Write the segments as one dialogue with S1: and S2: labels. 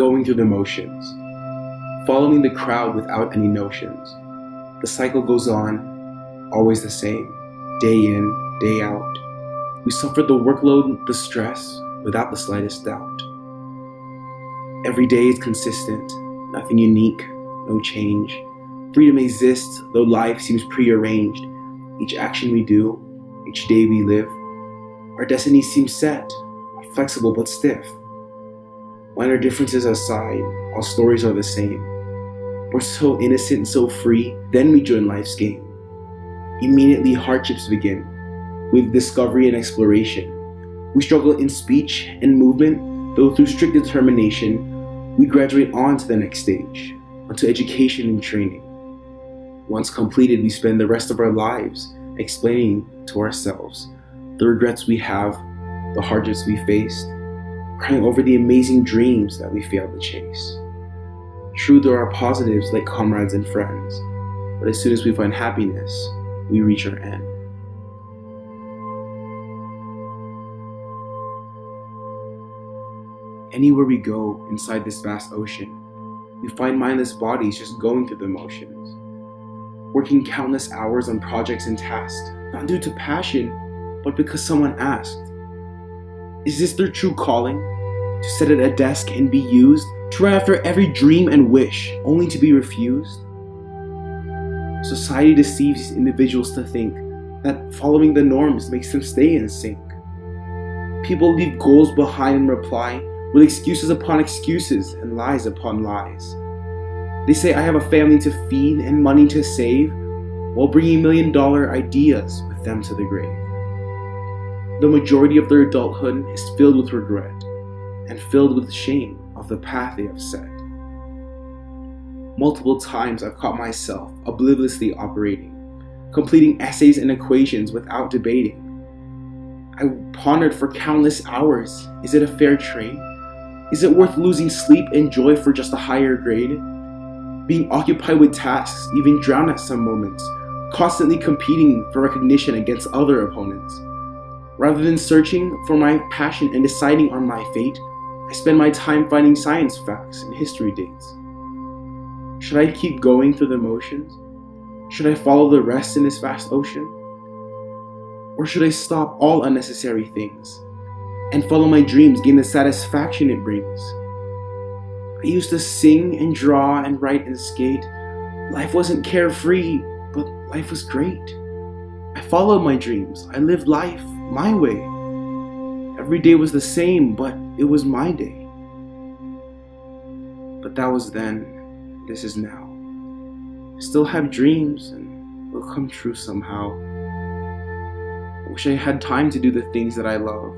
S1: going through the motions, following the crowd without any notions. The cycle goes on, always the same, day in, day out. We suffer the workload, the stress, without the slightest doubt. Every day is consistent, nothing unique, no change. Freedom exists, though life seems prearranged. Each action we do, each day we live, our destiny seems set, flexible but stiff. Minor differences aside, all stories are the same. We're so innocent and so free, then we join life's game. Immediately hardships begin, with discovery and exploration. We struggle in speech and movement, though through strict determination, we graduate on to the next stage, onto education and training. Once completed, we spend the rest of our lives explaining to ourselves the regrets we have, the hardships we faced, crying over the amazing dreams that we failed to chase. True, there are positives like comrades and friends, but as soon as we find happiness, we reach our end. Anywhere we go inside this vast ocean, we find mindless bodies just going through the motions, working countless hours on projects and tasks, not due to passion, but because someone asked. Is this their true calling? To sit at a desk and be used, to run after every dream and wish, only to be refused? Society deceives these individuals to think that following the norms makes them stay in sync. People leave goals behind and reply with excuses upon excuses and lies upon lies. They say I have a family to feed and money to save, while bringing $1 million ideas with them to the grave. The majority of their adulthood is filled with regret and filled with shame of the path they have set. Multiple times I've caught myself obliviously operating, completing essays and equations without debating. I pondered for countless hours, is it a fair trade? Is it worth losing sleep and joy for just a higher grade? Being occupied with tasks, even drowned at some moments, constantly competing for recognition against other opponents. Rather than searching for my passion and deciding on my fate, I spend my time finding science facts and history dates. Should I keep going through the motions? Should I follow the rest in this vast ocean? Or should I stop all unnecessary things and follow my dreams, gain the satisfaction it brings? I used to sing and draw and write and skate. Life wasn't carefree, but life was great. I followed my dreams. I lived life my way. Every day was the same, but it was my day. But that was then, this is now. I still have dreams and will come true somehow. I wish I had time to do the things that I love.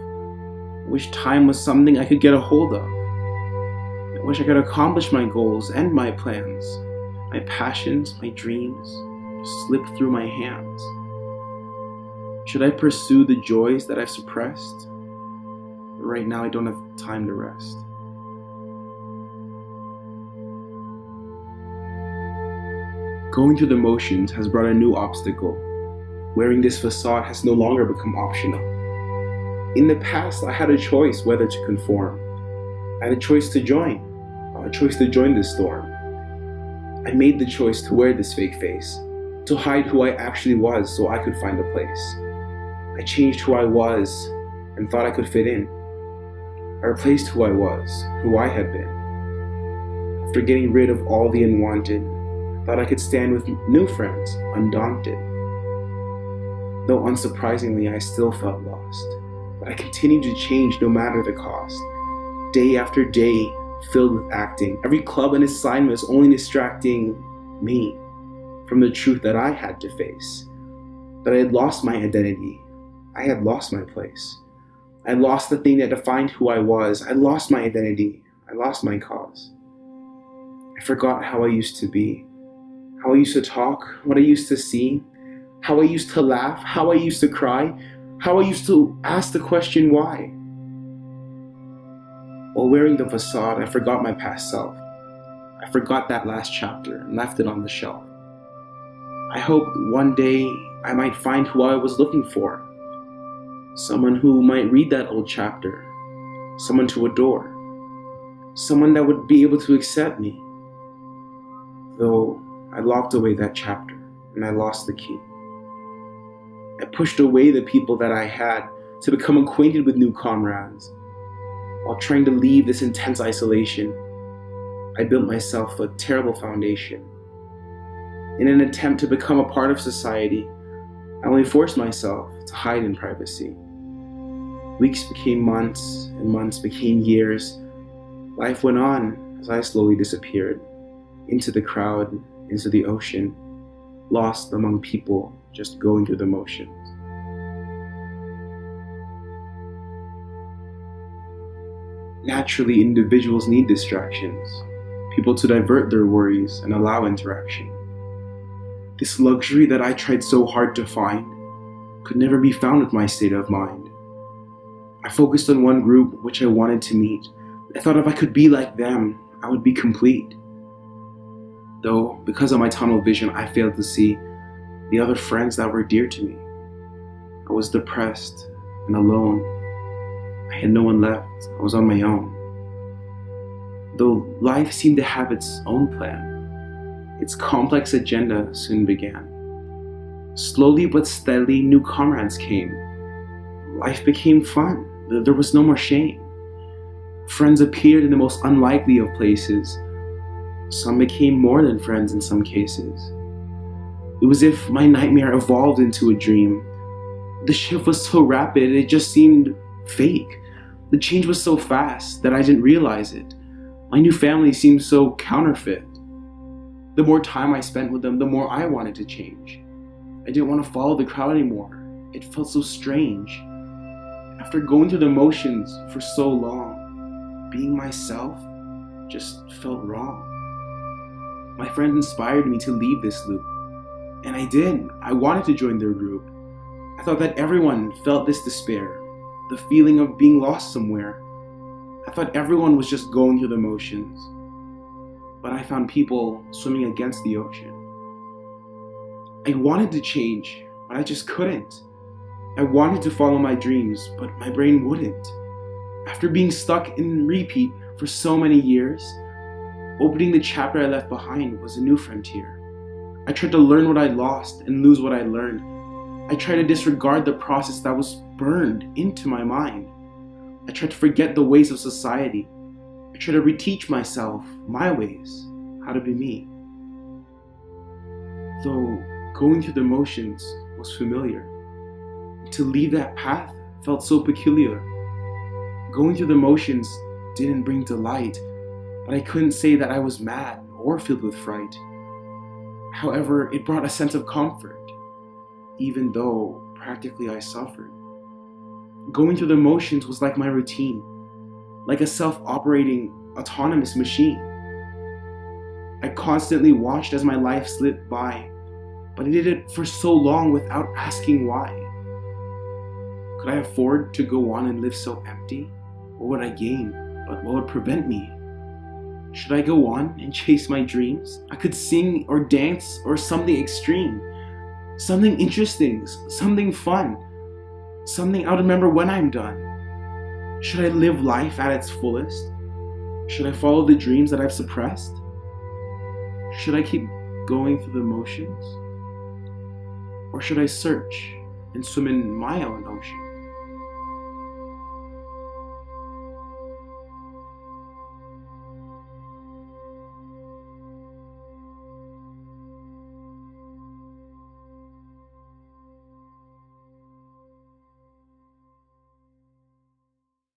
S1: I wish time was something I could get a hold of. I wish I could accomplish my goals and my plans. My passions, my dreams, just slip through my hands. Should I pursue the joys that I've suppressed? But right now I don't have time to rest. Going through the motions has brought a new obstacle. Wearing this facade has no longer become optional. In the past, I had a choice whether to conform. I had a choice to join, a choice to join this storm. I made the choice to wear this fake face, to hide who I actually was so I could find a place. I changed who I was and thought I could fit in. I replaced who I was, who I had been. After getting rid of all the unwanted, I thought I could stand with new friends, undaunted. Though unsurprisingly, I still felt lost. But I continued to change no matter the cost. Day after day, filled with acting. Every club and assignment was only distracting me from the truth that I had to face. That I had lost my identity. I had lost my place. I lost the thing that defined who I was. I lost my identity. I lost my cause. I forgot how I used to be. How I used to talk, what I used to see. How I used to laugh, how I used to cry. How I used to ask the question why. While wearing the facade, I forgot my past self. I forgot that last chapter and left it on the shelf. I hoped one day I might find who I was looking for. Someone who might read that old chapter. Someone to adore. someone that would be able to accept me. Though I locked away that chapter and I lost the key. I pushed away the people that I had to become acquainted with new comrades. While trying to leave this intense isolation, I built myself a terrible foundation. In an attempt to become a part of society, I only forced myself to hide in privacy. Weeks became months, and months became years. Life went on as I slowly disappeared into the crowd, into the ocean, lost among people just going through the motions. Naturally, individuals need distractions, people to divert their worries and allow interaction. This luxury that I tried so hard to find could never be found with my state of mind. I focused on one group which I wanted to meet. I thought if I could be like them, I would be complete. Though, because of my tunnel vision, I failed to see the other friends that were dear to me. I was depressed and alone. I had no one left. I was on my own. Though life seemed to have its own plan, its complex agenda soon began. Slowly but steadily, new comrades came. Life became fun. There was no more shame. Friends appeared in the most unlikely of places. Some became more than friends in some cases. It was as if my nightmare evolved into a dream. The shift was so rapid, it just seemed fake. The change was so fast that I didn't realize it. My new family seemed so counterfeit. The more time I spent with them, the more I wanted to change. I didn't want to follow the crowd anymore. It felt so strange. After going through the motions for so long, being myself just felt wrong. My friends inspired me to leave this loop. And I did. I wanted to join their group. I thought that everyone felt this despair, the feeling of being lost somewhere. I thought everyone was just going through the motions. But I found people swimming against the ocean. I wanted to change, but I just couldn't. I wanted to follow my dreams, but my brain wouldn't. After being stuck in repeat for so many years, opening the chapter I left behind was a new frontier. I tried to learn what I lost and lose what I learned. I tried to disregard the process that was burned into my mind. I tried to forget the ways of society. I tried to reteach myself my ways, how to be me. Though going through the motions was familiar, to leave that path felt so peculiar. Going through the motions didn't bring delight, but I couldn't say that I was mad or filled with fright. However, it brought a sense of comfort, even though practically I suffered. Going through the motions was like my routine, like a self-operating, autonomous machine. I constantly watched as my life slipped by, but I did it for so long without asking why. Could I afford to go on and live so empty? What would I gain? But what would prevent me? Should I go on and chase my dreams? I could sing or dance or something extreme, something interesting, something fun, something I'll remember when I'm done. Should I live life at its fullest? Should I follow the dreams that I've suppressed? Should I keep going through the motions? Or should I search and swim in my own ocean?